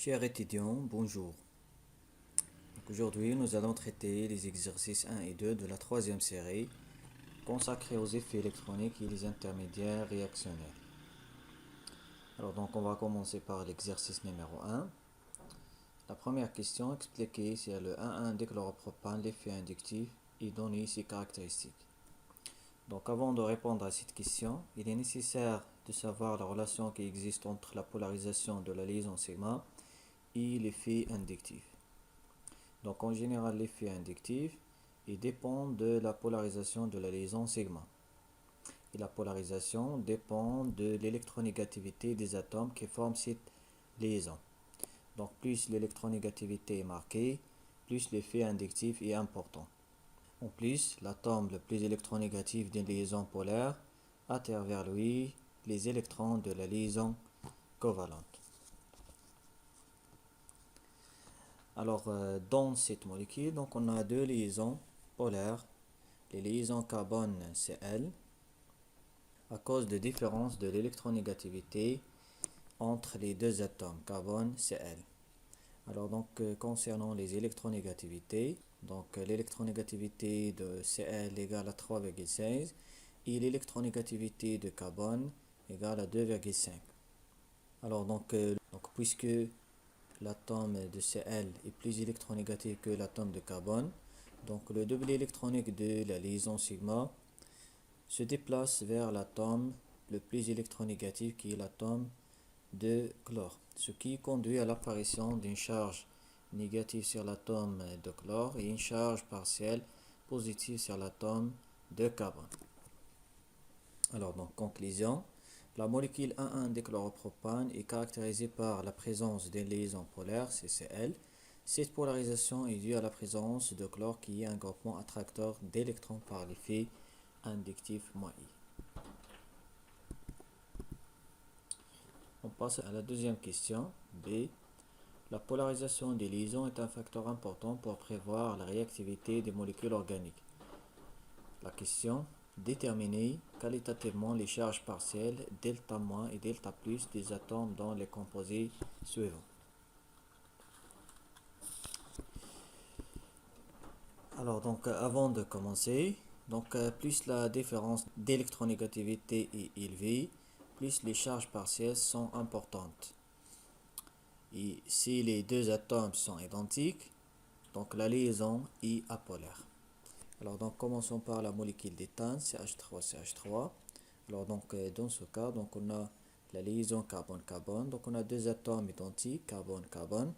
Chers étudiants, bonjour. Aujourd'hui, nous allons traiter les exercices 1 et 2 de la troisième série consacrée aux effets électroniques et les intermédiaires réactionnels. On va commencer par l'exercice numéro 1. La première question, expliquer si le 1,1-dichloropropane, l'effet inductif, et donner ses caractéristiques. Donc avant de répondre à cette question, il est nécessaire de savoir la relation qui existe entre la polarisation de la liaison sigma et l'effet inductif. Donc en général, l'effet inductif il dépend de la polarisation de la liaison sigma. Et la polarisation dépend de l'électronégativité des atomes qui forment cette liaison. Donc plus l'électronégativité est marquée, plus l'effet inductif est important. En plus, l'atome le plus électronégatif d'une liaison polaire attire vers lui les électrons de la liaison covalente. Dans cette molécule, on a deux liaisons polaires, les liaisons carbone Cl, à cause de différence de l'électronégativité entre les deux atomes carbone Cl. Concernant les électronégativités, l'électronégativité de Cl égale à 3,16 et l'électronégativité de carbone égale à 2,5. Puisque l'atome de Cl est plus électronégatif que l'atome de carbone, donc le doublet électronique de la liaison sigma se déplace vers l'atome le plus électronégatif qui est l'atome de chlore, ce qui conduit à l'apparition d'une charge négative sur l'atome de chlore et une charge partielle positive sur l'atome de carbone. Conclusion. La molécule 1,1-dichloropropane est caractérisée par la présence d'une liaison polaire, CCl. Cette polarisation est due à la présence de chlore qui est un groupement attracteur d'électrons par l'effet inductif I. On passe à la deuxième question, B. La polarisation des liaisons est un facteur important pour prévoir la réactivité des molécules organiques. La question, déterminer qualitativement les charges partielles delta- et delta+ des atomes dans les composés suivants. Avant de commencer, plus la différence d'électronégativité est élevée, plus les charges partielles sont importantes. Et si les deux atomes sont identiques, la liaison est apolaire. Commençons par la molécule d'éthane, CH3CH3. Dans ce cas, on a la liaison carbone-carbone. On a deux atomes identiques, carbone-carbone.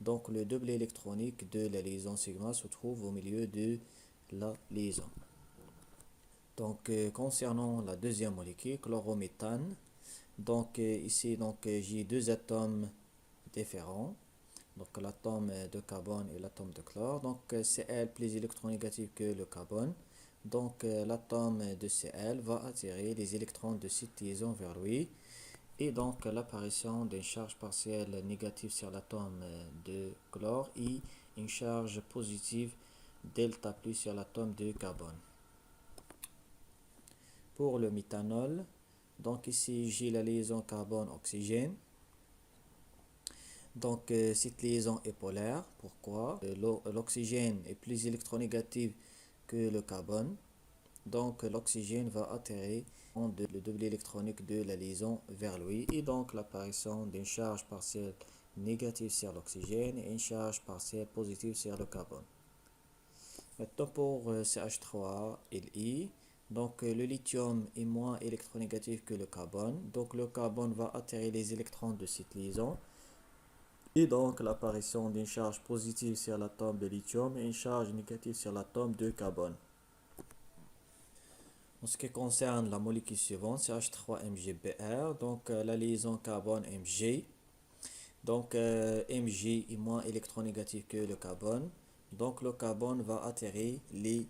Le doublet électronique de la liaison sigma se trouve au milieu de la liaison. Concernant la deuxième molécule, chlorométhane. Ici, j'ai deux atomes différents. L'atome de carbone et l'atome de chlore. Cl plus électronégatif que le carbone. L'atome de Cl va attirer les électrons de cette liaison vers lui. Et l'apparition d'une charge partielle négative sur l'atome de chlore et une charge positive delta+ sur l'atome de carbone. Pour le méthanol, ici j'ai la liaison carbone-oxygène. Cette liaison est polaire. Pourquoi? L'oxygène est plus électronégatif que le carbone. L'oxygène va attirer le doublet électronique de la liaison vers lui et l'apparition d'une charge partielle négative sur l'oxygène et une charge partielle positive sur le carbone. Maintenant pour CH3 Li, le lithium est moins électronégatif que le carbone. Le carbone va attirer les électrons de cette liaison et l'apparition d'une charge positive sur l'atome de lithium et une charge négative sur l'atome de carbone. En ce qui concerne la molécule suivante, CH3MgBr, la liaison carbone-Mg. Mg est moins électronégatif que le carbone. Le carbone va attirer les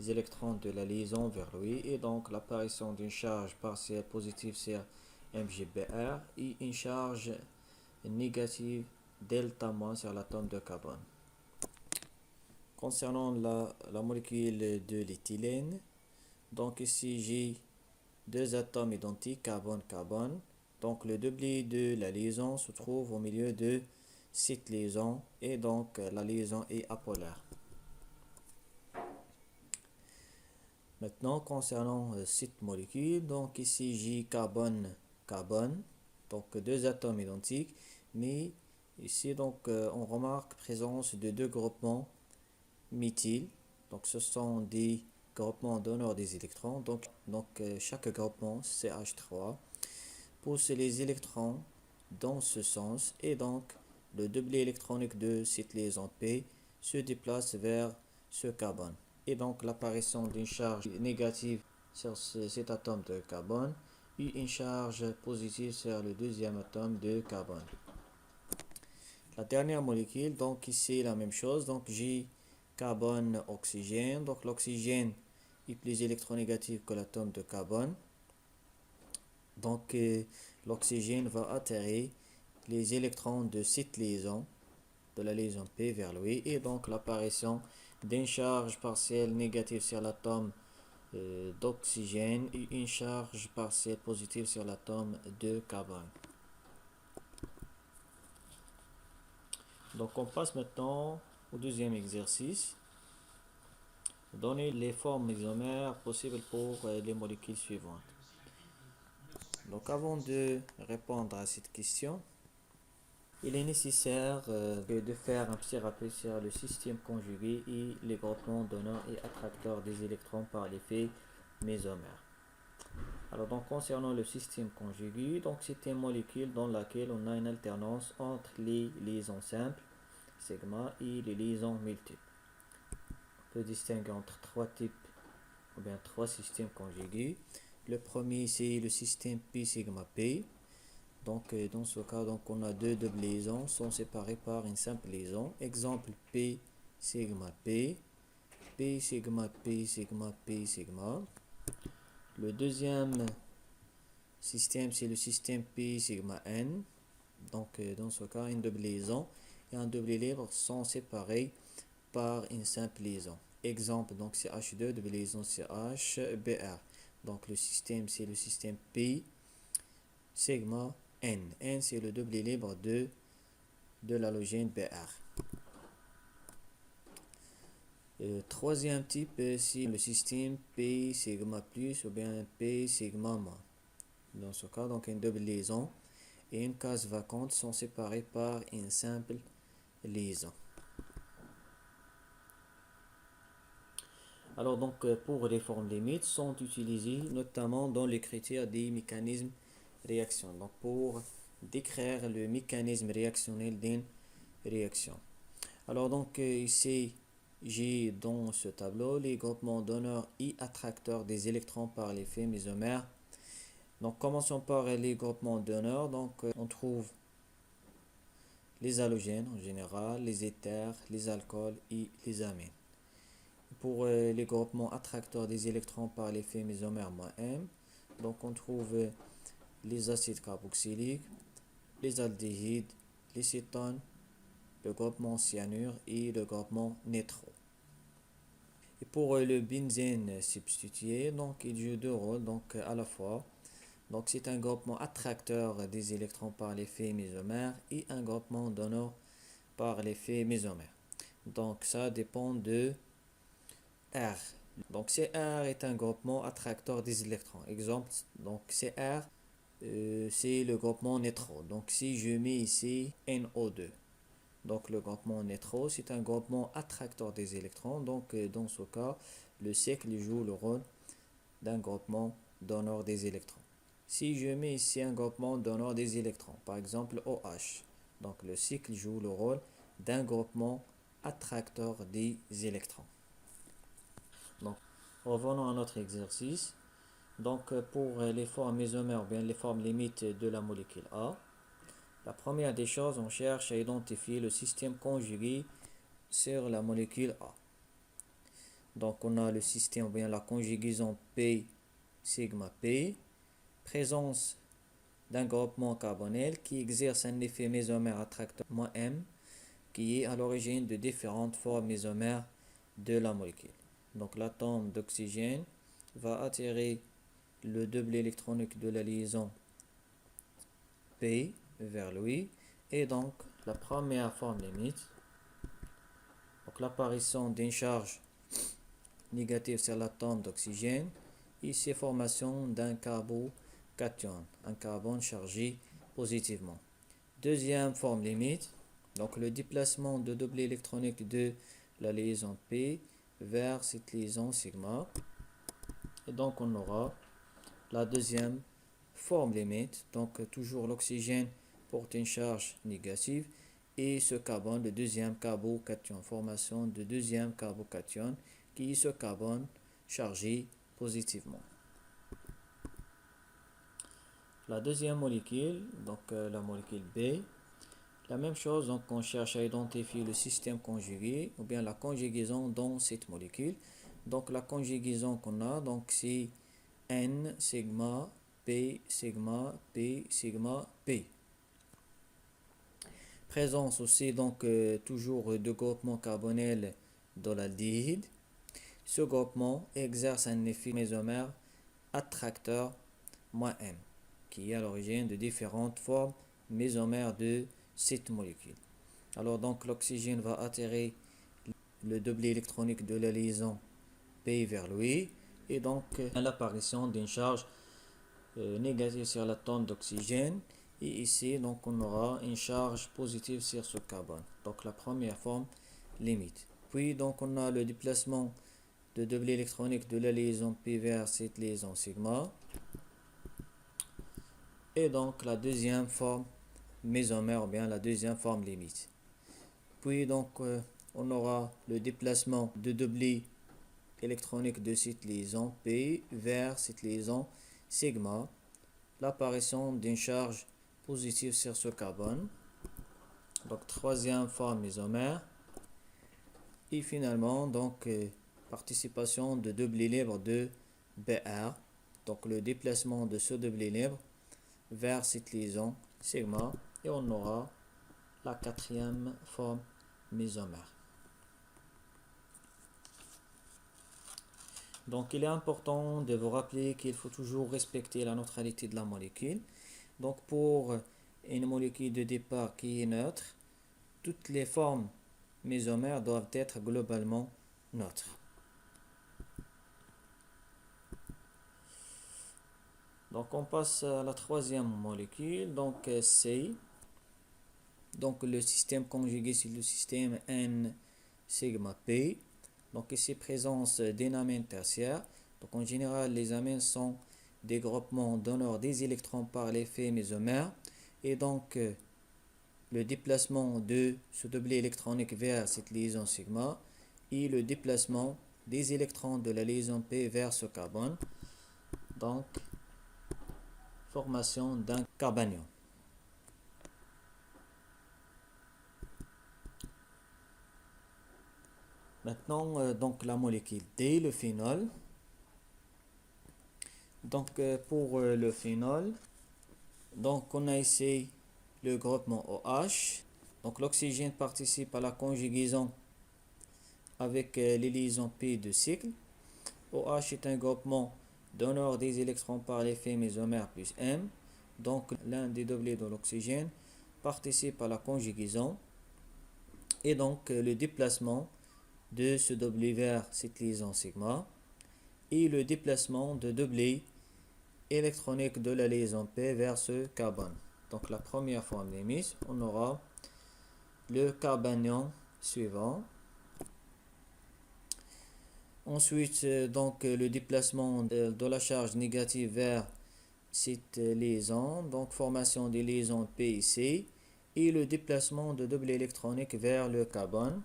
électrons de la liaison vers lui et l'apparition d'une charge partielle positive sur MgBr et une charge négative delta- sur l'atome de carbone. Concernant la molécule de l'éthylène, ici j'ai deux atomes identiques, carbone-carbone. Le doublet de la liaison se trouve au milieu de cette liaison et donc la liaison est apolaire. Maintenant, concernant cette molécule, donc ici J carbone, donc deux atomes identiques, mais ici donc on remarque présence de deux groupements méthyl, donc ce sont des groupements donneurs des électrons, donc chaque groupement CH3 pousse les électrons dans ce sens et donc le doublet électronique de cette liaison P se déplace vers ce carbone. Et donc l'apparition d'une charge négative sur cet atome de carbone et une charge positive sur le deuxième atome de carbone. La dernière molécule, donc ici la même chose, donc J carbone oxygène, donc l'oxygène est plus électronégatif que l'atome de carbone. Donc l'oxygène va atterrir les électrons de cette liaison, de la liaison P vers lui, et donc l'apparition d'une charge partielle négative sur l'atome d'oxygène et une charge partielle positive sur l'atome de carbone. Donc on passe maintenant au deuxième exercice. Donner les formes isomères possibles pour les molécules suivantes. Donc avant de répondre à cette question, il est nécessaire de faire un petit rappel sur le système conjugué et les groupements donneurs et attracteurs des électrons par l'effet mésomère. Alors donc concernant le système conjugué, donc c'est une molécule dans laquelle on a une alternance entre les liaisons simples, sigma, et les liaisons multiples. On peut distinguer entre trois types ou bien trois systèmes conjugués. Le premier c'est le système P sigma P. Donc dans ce cas, donc, on a deux doubles liaisons sont séparées par une simple liaison. Exemple P sigma P, P sigma P sigma P sigma. Le deuxième système c'est le système P sigma N. Donc dans ce cas, une double liaison et un double libre sont séparés par une simple liaison. Exemple donc c'est H2 double liaison CH Br. Donc le système c'est le système P sigma N. N c'est le double libre de l'halogène Br. Troisième type c'est le système P sigma plus ou bien P sigma moins. Dans ce cas donc une double liaison et une case vacante sont séparées par une simple liaison. Alors donc pour les formes limites sont utilisées notamment dans les critères des mécanismes réaction. Donc pour décrire le mécanisme réactionnel d'une réaction. Alors donc ici j'ai dans ce tableau les groupements donneurs et attracteurs des électrons par l'effet mésomère. Donc commençons par les groupements donneurs. Donc on trouve les halogènes en général, les éthers, les alcools et les amines. Pour les groupements attracteurs des électrons par l'effet mésomère -M, donc on trouve les acides carboxyliques, les aldéhydes, les cétones, le groupement cyanure et le groupement nitro. Et pour le benzène substitué, donc il joue deux rôles donc à la fois. Donc c'est un groupement attracteur des électrons par l'effet mésomère et un groupement donneur par l'effet mésomère. Donc ça dépend de R. Donc CR est un groupement attracteur des électrons. Exemple, donc CR c'est le groupement nitro. Donc si je mets ici NO2, donc le groupement nitro c'est un groupement attracteur des électrons. Donc dans ce cas, le cycle joue le rôle d'un groupement donneur des électrons. Si je mets ici un groupement donneur des électrons, par exemple OH, donc le cycle joue le rôle d'un groupement attracteur des électrons. Donc, revenons à notre exercice. Donc, pour les formes mésomères, ou bien les formes limites de la molécule A, la première des choses, on cherche à identifier le système conjugué sur la molécule A. Donc, on a le système, ou bien la conjugaison P sigma P, présence d'un groupement carbonyl qui exerce un effet mésomère attracteur -M, qui est à l'origine de différentes formes mésomères de la molécule. Donc l'atome d'oxygène va attirer le double électronique de la liaison P vers lui et donc la première forme limite, donc l'apparition d'une charge négative sur l'atome d'oxygène, ici formation d'un carbocation, un carbone chargé positivement. Deuxième forme limite, donc le déplacement de doublet électronique de la liaison P vers cette liaison sigma. Et donc on aura la deuxième forme limite, donc toujours l'oxygène porte une charge négative et ce carbone, le deuxième carbocation, formation de deuxième carbocation qui est ce carbone chargé positivement. La deuxième molécule, donc la molécule B, la même chose, donc on cherche à identifier le système conjugué ou bien la conjugaison dans cette molécule. Donc la conjugaison qu'on a, donc c'est N sigma P sigma P sigma P. Présence aussi donc toujours de groupement carbonyl dans l'aldéhyde. Ce groupement exerce un effet mésomère attracteur -M, qui est à l'origine de différentes formes mésomères de cette molécule. Alors donc l'oxygène va attirer le doublet électronique de la liaison P vers lui et donc l'apparition d'une charge négative sur l'atome d'oxygène et ici donc on aura une charge positive sur ce carbone. Donc la première forme limite. Puis donc on a le déplacement de doublet électronique de la liaison P vers cette liaison sigma. Et donc la deuxième forme mésomère ou bien la deuxième forme limite. Puis donc on aura le déplacement de doublet électronique de cette liaison P vers cette liaison sigma, l'apparition d'une charge positive sur ce carbone, donc troisième forme mésomère, et finalement donc participation de doublet libre de Br, donc le déplacement de ce doublet libre vers cette liaison sigma et on aura la quatrième forme mésomère. Donc il est important de vous rappeler qu'il faut toujours respecter la neutralité de la molécule. Donc pour une molécule de départ qui est neutre, toutes les formes mésomères doivent être globalement neutres. Donc on passe à la troisième molécule, donc C. Donc le système conjugué c'est le système N sigma P. Donc ici présence d'énamènes tertiaires. Donc en général les amènes sont des groupements donneurs des électrons par l'effet mésomère. Et donc le déplacement de ce doublet électronique vers cette liaison sigma et le déplacement des électrons de la liaison P vers ce carbone. Donc formation d'un carbanion. Maintenant, donc la molécule D, le phénol. Donc pour le phénol, donc on a ici le groupement OH. Donc l'oxygène participe à la conjugaison avec les liaisons P de cycle. OH est un groupement donneur des électrons par l'effet mésomère plus M. Donc l'un des doublets de l'oxygène participe à la conjugaison et donc le déplacement de ce doublet vers cette liaison sigma et le déplacement de doublet électronique de la liaison P vers ce carbone. Donc la première forme limite, on aura le carbanion suivant. Ensuite, donc le déplacement de la charge négative vers cette liaison, donc formation des liaisons P et C, et le déplacement de doublet électronique vers le carbone.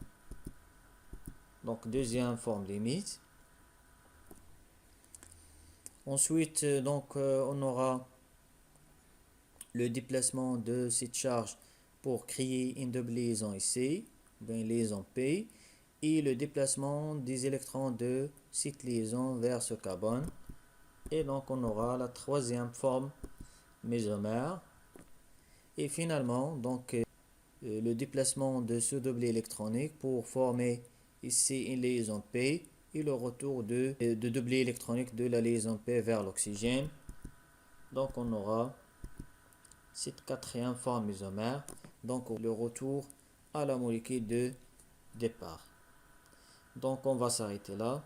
Donc deuxième forme limite. Ensuite, donc on aura le déplacement de cette charge pour créer une double liaison ici, bien liaison P, et le déplacement des électrons de cette liaison vers ce carbone. Et donc on aura la troisième forme mésomère. Et finalement, donc le déplacement de ce doublet électronique pour former ici une liaison P et le retour de doublet électronique de la liaison P vers l'oxygène. Donc on aura cette quatrième forme mésomère Donc le retour à la molécule de départ. Donc on va s'arrêter là.